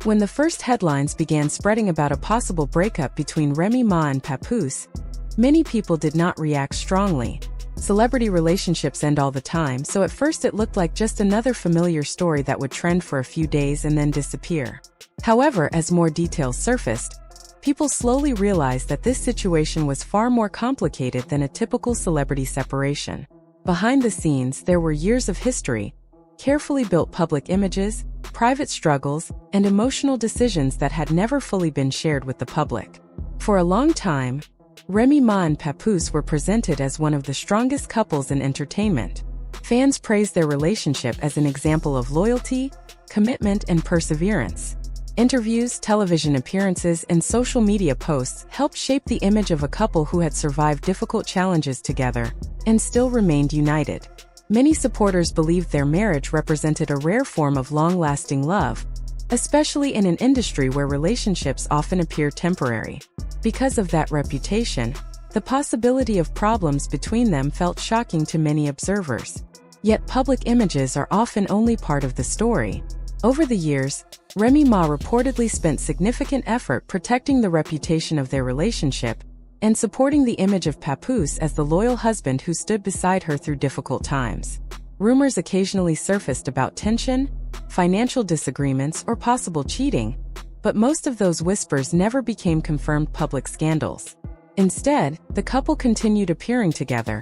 When the first headlines began spreading about a possible breakup between Remy Ma and Papoose, many people did not react strongly. Celebrity relationships end all the time, so at first it looked like just another familiar story that would trend for a few days and then disappear. However, as more details surfaced, people slowly realized that this situation was far more complicated than a typical celebrity separation. Behind the scenes, there were years of history, carefully built public images, private struggles, and emotional decisions that had never fully been shared with the public. For a long time, Remy Ma and Papoose were presented as one of the strongest couples in entertainment. Fans praised their relationship as an example of loyalty, commitment, and perseverance. Interviews, television appearances, and social media posts helped shape the image of a couple who had survived difficult challenges together and still remained united. Many supporters believed their marriage represented a rare form of long-lasting love, especially in an industry where relationships often appear temporary. Because of that reputation, the possibility of problems between them felt shocking to many observers. Yet public images are often only part of the story. Over the years, Remy Ma reportedly spent significant effort protecting the reputation of their relationship and supporting the image of Papoose as the loyal husband who stood beside her through difficult times. Rumors occasionally surfaced about tension, financial disagreements, or possible cheating, but most of those whispers never became confirmed public scandals. Instead, the couple continued appearing together,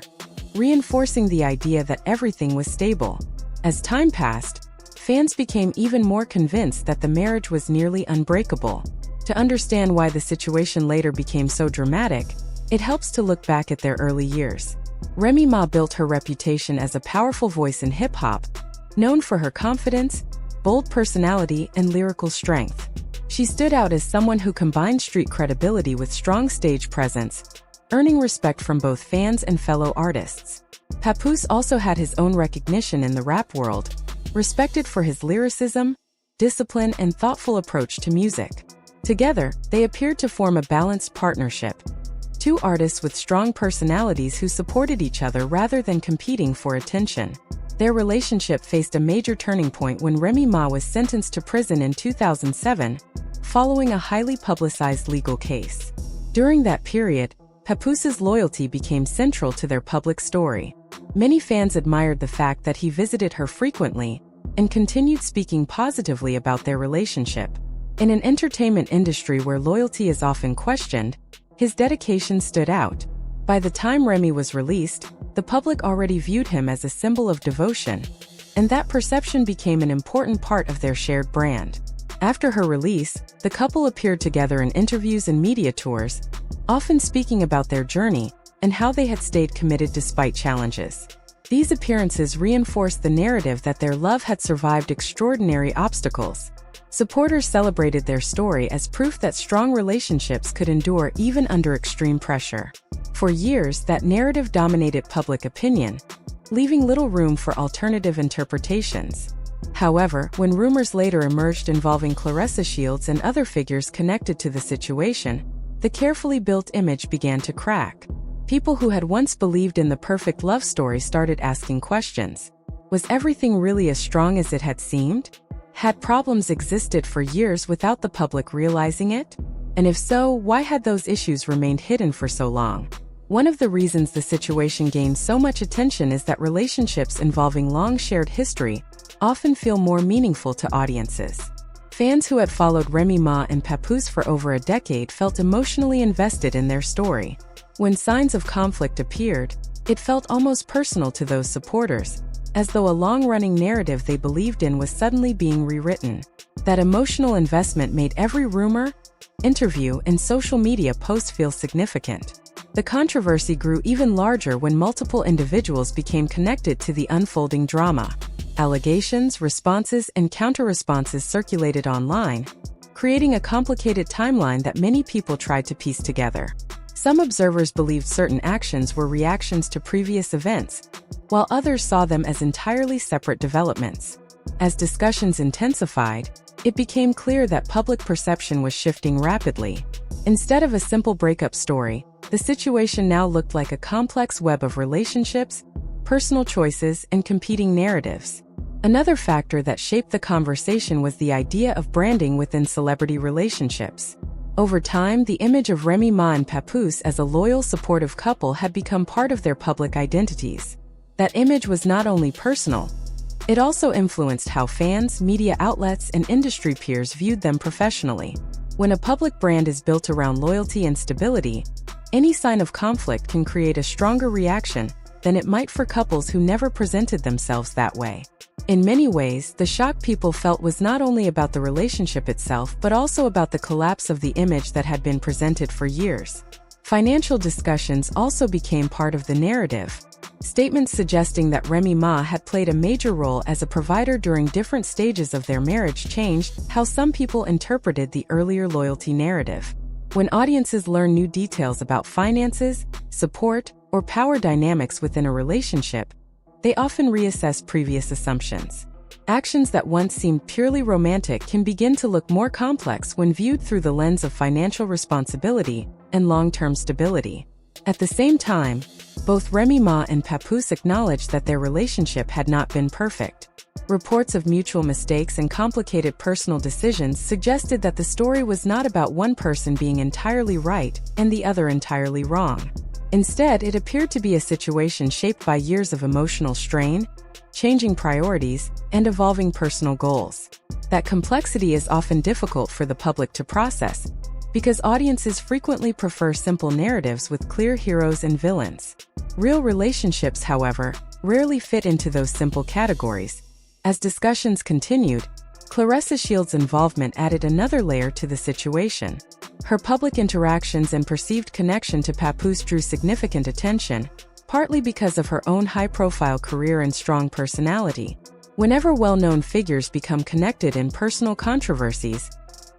reinforcing the idea that everything was stable. As time passed, fans became even more convinced that the marriage was nearly unbreakable. To understand why the situation later became so dramatic, it helps to look back at their early years. Remy Ma built her reputation as a powerful voice in hip-hop, known for her confidence, bold personality, and lyrical strength. She stood out as someone who combined street credibility with strong stage presence, earning respect from both fans and fellow artists. Papoose also had his own recognition in the rap world, respected for his lyricism, discipline, and thoughtful approach to music. Together, they appeared to form a balanced partnership. Two artists with strong personalities who supported each other rather than competing for attention. Their relationship faced a major turning point when Remy Ma was sentenced to prison in 2007, following a highly publicized legal case. During that period, Papoose's loyalty became central to their public story. Many fans admired the fact that he visited her frequently and continued speaking positively about their relationship. In an entertainment industry where loyalty is often questioned, his dedication stood out. By the time Remy was released, the public already viewed him as a symbol of devotion, and that perception became an important part of their shared brand. After her release, the couple appeared together in interviews and media tours, often speaking about their journey and how they had stayed committed despite challenges. These appearances reinforced the narrative that their love had survived extraordinary obstacles. Supporters celebrated their story as proof that strong relationships could endure even under extreme pressure. For years, that narrative dominated public opinion, leaving little room for alternative interpretations. However, when rumors later emerged involving Claressa Shields and other figures connected to the situation, the carefully built image began to crack. People who had once believed in the perfect love story started asking questions. Was everything really as strong as it had seemed? Had problems existed for years without the public realizing it? And if so, why had those issues remained hidden for so long? One of the reasons the situation gained so much attention is that relationships involving long shared history often feel more meaningful to audiences. Fans who had followed Remy Ma and Papoose for over a decade felt emotionally invested in their story. When signs of conflict appeared, it felt almost personal to those supporters, as though a long-running narrative they believed in was suddenly being rewritten. That emotional investment made every rumor, interview, and social media post feel significant. The controversy grew even larger when multiple individuals became connected to the unfolding drama. Allegations, responses, and counter-responses circulated online, creating a complicated timeline that many people tried to piece together. Some observers believed certain actions were reactions to previous events, while others saw them as entirely separate developments. As discussions intensified, it became clear that public perception was shifting rapidly. Instead of a simple breakup story, the situation now looked like a complex web of relationships, personal choices, and competing narratives. Another factor that shaped the conversation was the idea of branding within celebrity relationships. Over time, the image of Remy Ma and Papoose as a loyal, supportive couple had become part of their public identities. That image was not only personal, it also influenced how fans, media outlets, and industry peers viewed them professionally. When a public brand is built around loyalty and stability, any sign of conflict can create a stronger reaction than it might for couples who never presented themselves that way. In many ways, the shock people felt was not only about the relationship itself but also about the collapse of the image that had been presented for years. Financial discussions also became part of the narrative. Statements suggesting that Remy Ma had played a major role as a provider during different stages of their marriage changed how some people interpreted the earlier loyalty narrative. When audiences learn new details about finances, support, or power dynamics within a relationship, they often reassess previous assumptions. Actions that once seemed purely romantic can begin to look more complex when viewed through the lens of financial responsibility and long-term stability. At the same time, both Remy Ma and Papoose acknowledged that their relationship had not been perfect. Reports of mutual mistakes and complicated personal decisions suggested that the story was not about one person being entirely right and the other entirely wrong. Instead, it appeared to be a situation shaped by years of emotional strain, changing priorities, and evolving personal goals. That complexity is often difficult for the public to process, because audiences frequently prefer simple narratives with clear heroes and villains. Real relationships, however, rarely fit into those simple categories. As discussions continued, Claressa Shields' involvement added another layer to the situation. Her public interactions and perceived connection to Papoose drew significant attention, partly because of her own high-profile career and strong personality. Whenever well-known figures become connected in personal controversies,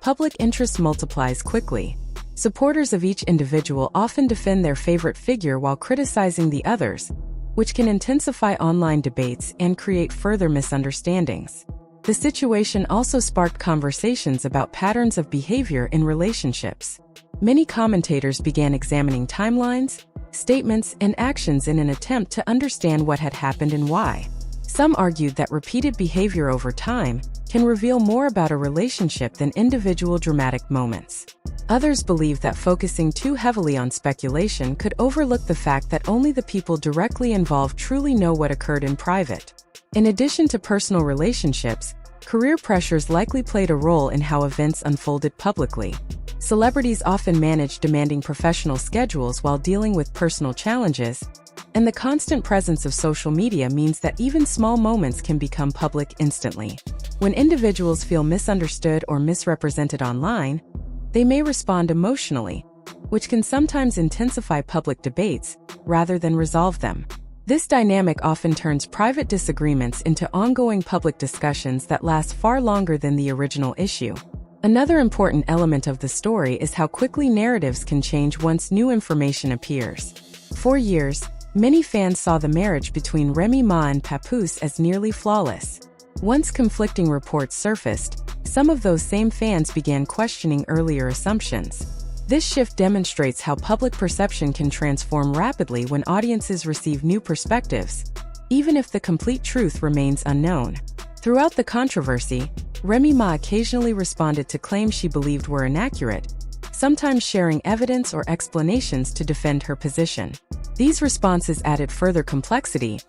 public interest multiplies quickly. Supporters of each individual often defend their favorite figure while criticizing the others, which can intensify online debates and create further misunderstandings. The situation also sparked conversations about patterns of behavior in relationships. Many commentators began examining timelines, statements, and actions in an attempt to understand what had happened and why. Some argued that repeated behavior over time can reveal more about a relationship than individual dramatic moments. Others believed that focusing too heavily on speculation could overlook the fact that only the people directly involved truly know what occurred in private. In addition to personal relationships, career pressures likely played a role in how events unfolded publicly. Celebrities often manage demanding professional schedules while dealing with personal challenges, and the constant presence of social media means that even small moments can become public instantly. When individuals feel misunderstood or misrepresented online, they may respond emotionally, which can sometimes intensify public debates rather than resolve them. This dynamic often turns private disagreements into ongoing public discussions that last far longer than the original issue. Another important element of the story is how quickly narratives can change once new information appears. For years, many fans saw the marriage between Remy Ma and Papoose as nearly flawless. Once conflicting reports surfaced, some of those same fans began questioning earlier assumptions. This shift demonstrates how public perception can transform rapidly when audiences receive new perspectives, even if the complete truth remains unknown. Throughout the controversy, Remy Ma occasionally responded to claims she believed were inaccurate, sometimes sharing evidence or explanations to defend her position. These responses added further complexity,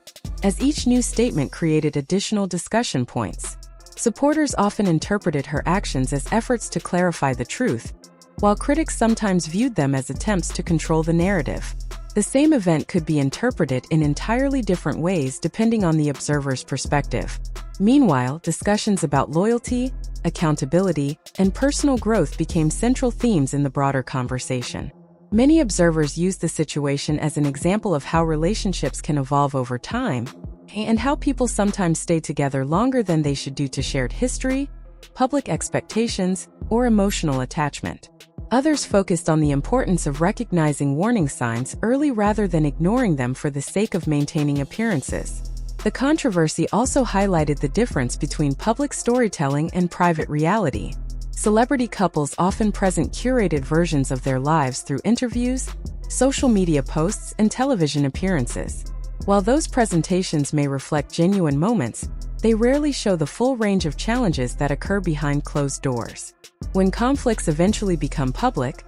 as each new statement created additional discussion points. Supporters often interpreted her actions as efforts to clarify the truth, while critics sometimes viewed them as attempts to control the narrative. The same event could be interpreted in entirely different ways depending on the observer's perspective. Meanwhile, discussions about loyalty, accountability, and personal growth became central themes in the broader conversation. Many observers used the situation as an example of how relationships can evolve over time, and how people sometimes stay together longer than they should due to shared history, public expectations, or emotional attachment. Others focused on the importance of recognizing warning signs early rather than ignoring them for the sake of maintaining appearances. The controversy also highlighted the difference between public storytelling and private reality. Celebrity couples often present curated versions of their lives through interviews, social media posts, and television appearances. While those presentations may reflect genuine moments, They rarely show the full range of challenges that occur behind closed doors. When conflicts eventually become public,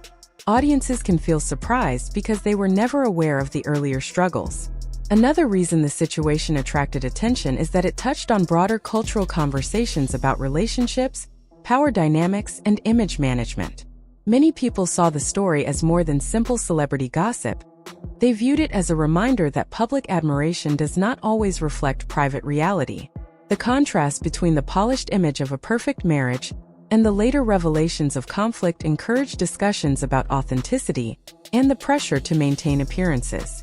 audiences can feel surprised because they were never aware of the earlier struggles. Another reason the situation attracted attention is that it touched on broader cultural conversations about relationships, power dynamics, and image management. Many people saw the story as more than simple celebrity gossip. They viewed it as a reminder that public admiration does not always reflect private reality. The contrast between the polished image of a perfect marriage and the later revelations of conflict encouraged discussions about authenticity and the pressure to maintain appearances.